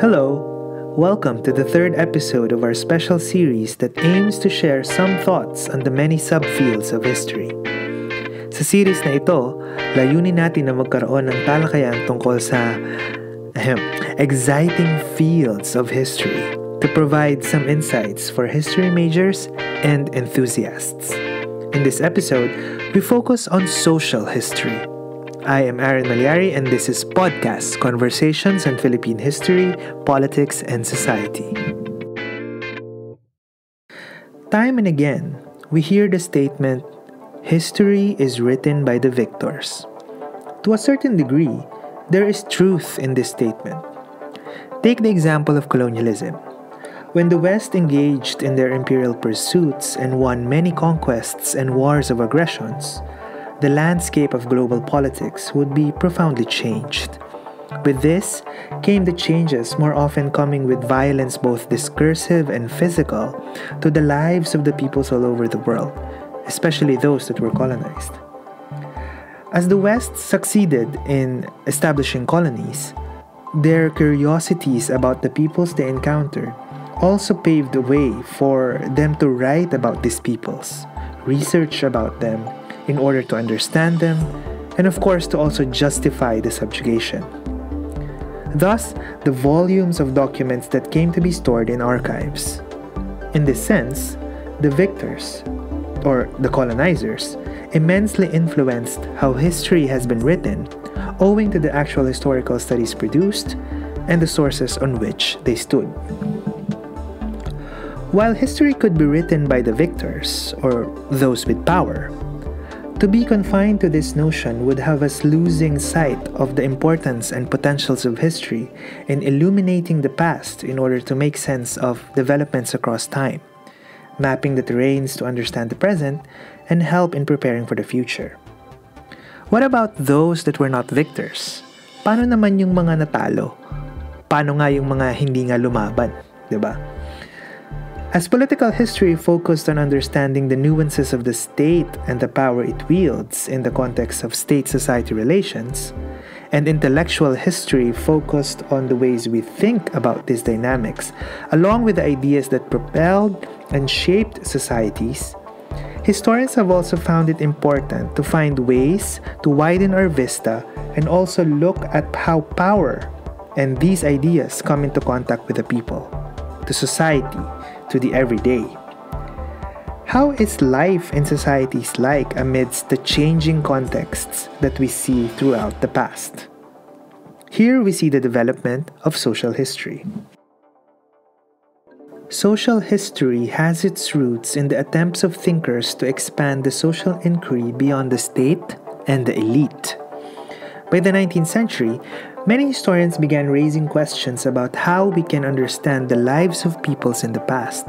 Hello, welcome to the third episode of our special series that aims to share some thoughts on the many subfields of history. Sa series na ito, layunin natin na magkaroon ng talakayan tungkol sa exciting fields of history to provide some insights for history majors and enthusiasts. In this episode, we focus on social history. I am Aaron Malyari and this is Podcast Conversations on Philippine History, Politics, and Society. Time and again, we hear the statement, history is written by the victors. To a certain degree, there is truth in this statement. Take the example of colonialism. When the West engaged in their imperial pursuits and won many conquests and wars of aggressions, the landscape of global politics would be profoundly changed. With this came the changes more often coming with violence both discursive and physical to the lives of the peoples all over the world, especially those that were colonized. As the West succeeded in establishing colonies, their curiosities about the peoples they encountered also paved the way for them to write about these peoples, research about them, in order to understand them, and of course to also justify the subjugation. Thus, the volumes of documents that came to be stored in archives. In this sense, the victors, or the colonizers, immensely influenced how history has been written, owing to the actual historical studies produced and the sources on which they stood. While history could be written by the victors, or those with power, to be confined to this notion would have us losing sight of the importance and potentials of history in illuminating the past in order to make sense of developments across time, mapping the terrains to understand the present, and help in preparing for the future. What about those that were not victors? Paano naman yung mga natalo? Paano nga yung mga hindi nga lumaban? Diba? As political history focused on understanding the nuances of the state and the power it wields in the context of state-society relations, and intellectual history focused on the ways we think about these dynamics, along with the ideas that propelled and shaped societies, historians have also found it important to find ways to widen our vista and also look at how power and these ideas come into contact with the people, the society, to the everyday. How is life in societies like amidst the changing contexts that we see throughout the past? Here we see the development of social history. Social history has its roots in the attempts of thinkers to expand the social inquiry beyond the state and the elite. By the 19th century, many historians began raising questions about how we can understand the lives of peoples in the past.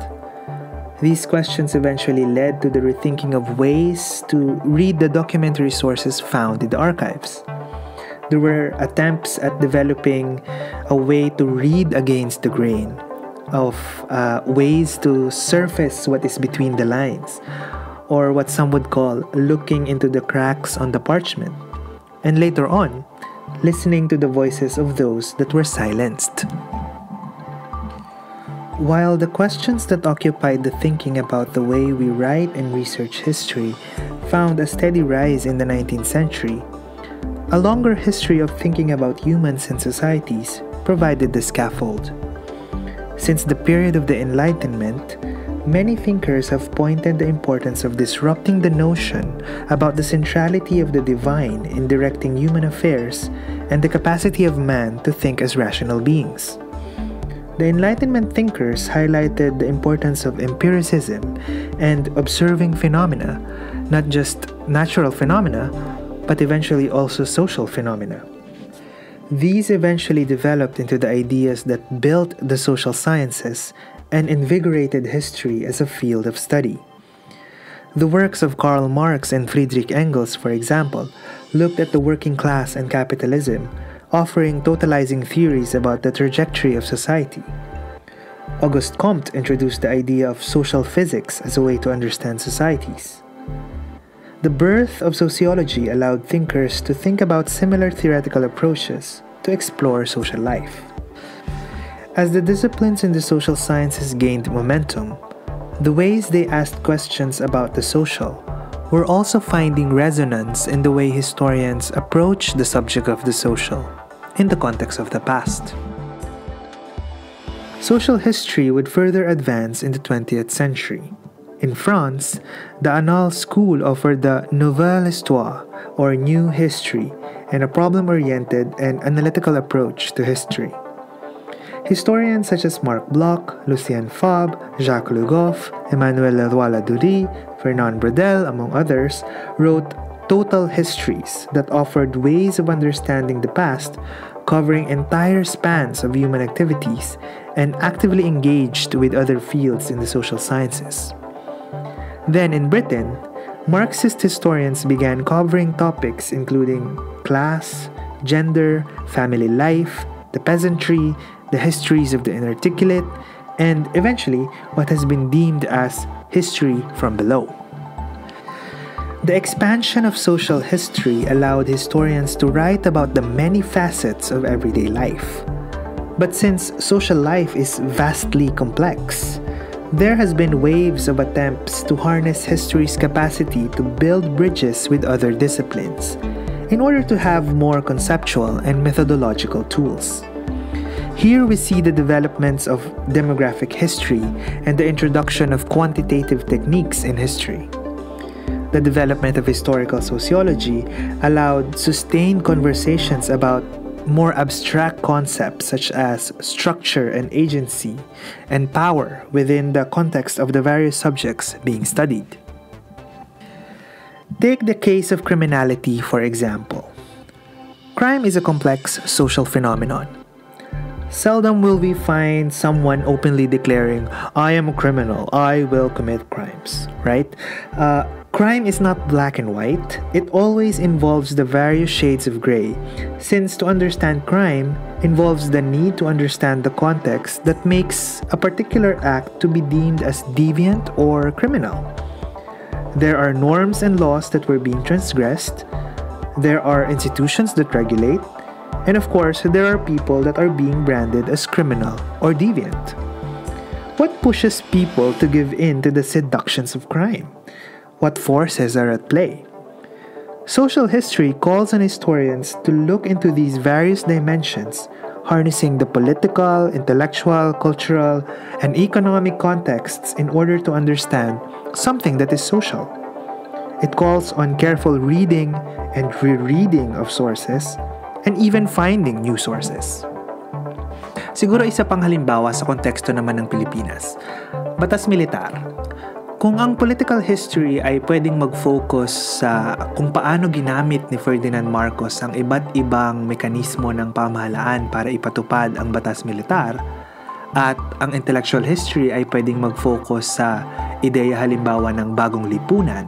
These questions eventually led to the rethinking of ways to read the documentary sources found in the archives. There were attempts at developing a way to read against the grain, of ways to surface what is between the lines, or what some would call looking into the cracks on the parchment, and later on, listening to the voices of those that were silenced. While the questions that occupied the thinking about the way we write and research history found a steady rise in the 19th century, a longer history of thinking about humans and societies provided the scaffold. Since the period of the Enlightenment, many thinkers have pointed the importance of disrupting the notion about the centrality of the divine in directing human affairs and the capacity of man to think as rational beings. The Enlightenment thinkers highlighted the importance of empiricism and observing phenomena, not just natural phenomena, but eventually also social phenomena. These eventually developed into the ideas that built the social sciences and invigorated history as a field of study. The works of Karl Marx and Friedrich Engels, for example, looked at the working class and capitalism, offering totalizing theories about the trajectory of society. Auguste Comte introduced the idea of social physics as a way to understand societies. The birth of sociology allowed thinkers to think about similar theoretical approaches to explore social life. As the disciplines in the social sciences gained momentum, the ways they asked questions about the social were also finding resonance in the way historians approach the subject of the social in the context of the past. Social history would further advance in the 20th century. In France, the Annales school offered the Nouvelle Histoire, or New History, and a problem-oriented and analytical approach to history. Historians such as Marc Bloch, Lucien Fabre, Jacques Le Goff, Emmanuel Leroy-Ladurie, Fernand Braudel, among others, wrote total histories that offered ways of understanding the past, covering entire spans of human activities, and actively engaged with other fields in the social sciences. Then in Britain, Marxist historians began covering topics including class, gender, family life, the peasantry, the histories of the inarticulate, and eventually what has been deemed as history from below. The expansion of social history allowed historians to write about the many facets of everyday life. But since social life is vastly complex, there has been waves of attempts to harness history's capacity to build bridges with other disciplines in order to have more conceptual and methodological tools. Here we see the developments of demographic history and the introduction of quantitative techniques in history. The development of historical sociology allowed sustained conversations about more abstract concepts such as structure and agency and power within the context of the various subjects being studied. Take the case of criminality, for example. Crime is a complex social phenomenon. Seldom will we find someone openly declaring, "I am a criminal, I will commit crimes," right? Crime is not black and white. It always involves the various shades of gray, since to understand crime involves the need to understand the context that makes a particular act to be deemed as deviant or criminal. There are norms and laws that were being transgressed. There are institutions that regulate. And of course, there are people that are being branded as criminal or deviant. What pushes people to give in to the seductions of crime? What forces are at play? Social history calls on historians to look into these various dimensions, harnessing the political, intellectual, cultural, and economic contexts in order to understand something that is social. It calls on careful reading and rereading of sources, and even finding new sources. Siguro isa pang halimbawa sa konteksto naman ng Pilipinas, batas militar. Kung ang political history ay pwedeng mag-focus sa kung paano ginamit ni Ferdinand Marcos ang iba't ibang mekanismo ng pamahalaan para ipatupad ang batas militar, at ang intellectual history ay pwedeng mag-focus sa ideya halimbawa ng bagong lipunan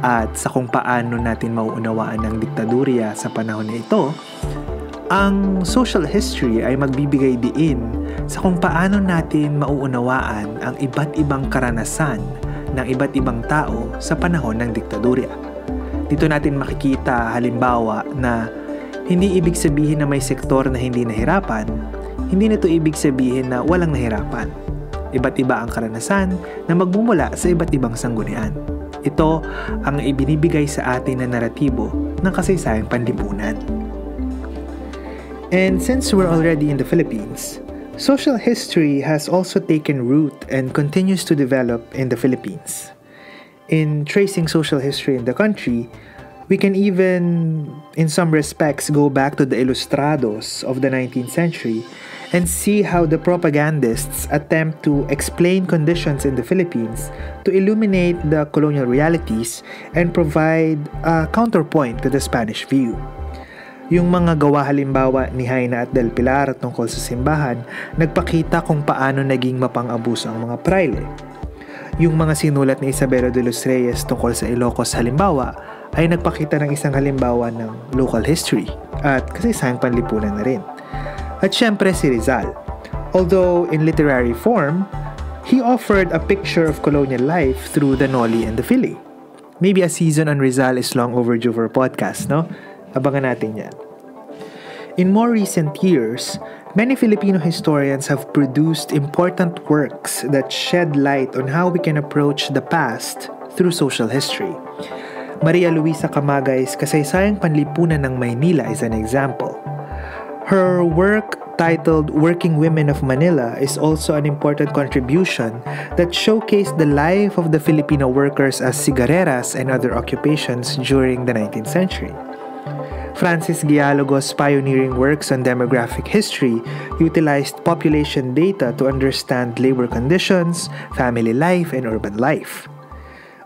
at sa kung paano natin mauunawaan ang diktadurya sa panahon na ito, ang social history ay magbibigay diin sa kung paano natin mauunawaan ang iba't ibang karanasan ng iba't ibang tao sa panahon ng diktadurya. Dito natin makikita halimbawa na hindi ibig sabihin na may sektor na hindi nahirapan, hindi nito ibig sabihin na walang nahirapan. Iba't iba ang karanasan na magmumula sa iba't ibang sanggunian. Ito ang ibinibigay sa atin na naratibo ng kasaysayang panlipunan. And since we're already in the Philippines, social history has also taken root and continues to develop in the Philippines. In tracing social history in the country, we can even, in some respects, go back to the Ilustrados of the 19th century and see how the propagandists attempt to explain conditions in the Philippines to illuminate the colonial realities and provide a counterpoint to the Spanish view. Yung mga gawa halimbawa ni Jaina at Del Pilar tungkol sa simbahan, nagpakita kung paano naging mapang-abuso ang mga praile. Yung mga sinulat ni Isabela de los Reyes tungkol sa Ilocos halimbawa, ay nagpakita ng isang halimbawa ng local history at kasaysayang panlipunan na rin. At syempre si Rizal. Although in literary form, he offered a picture of colonial life through the Noli and the Fili. Maybe a season on Rizal is long overdue for a podcast, no? Abangan natin yan. In more recent years, Many Filipino historians have produced important works that shed light on how we can approach the past through social history. Maria Luisa Camagay's Kasaysayang Panlipunan ng Maynila is an example. Her work titled Working Women of Manila is also an important contribution that showcased the life of the Filipino workers as cigareras and other occupations during the 19th century. Francis Gialogos' pioneering works on demographic history utilized population data to understand labor conditions, family life, and urban life.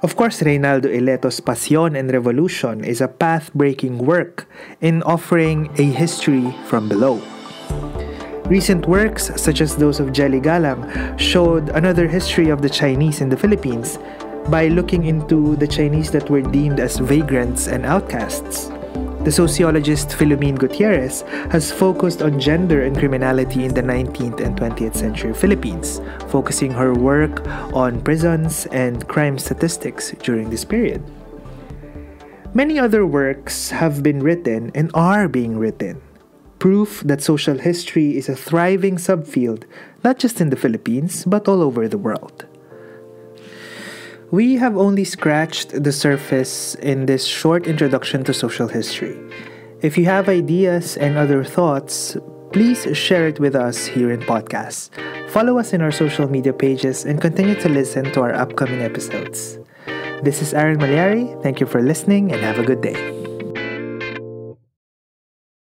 Of course, Reynaldo Ileto's Pasión and Revolution is a path-breaking work in offering a history from below. Recent works, such as those of Jelly Galang, showed another history of the Chinese in the Philippines by looking into the Chinese that were deemed as vagrants and outcasts. The sociologist Philomene Gutierrez has focused on gender and criminality in the 19th and 20th century Philippines, focusing her work on prisons and crime statistics during this period. Many other works have been written and are being written, proof that social history is a thriving subfield not just in the Philippines but all over the world. We have only scratched the surface in this short introduction to social history. If you have ideas and other thoughts, please share it with us here in podcasts. Follow us in our social media pages and continue to listen to our upcoming episodes. This is Aaron Malyari. Thank you for listening and have a good day.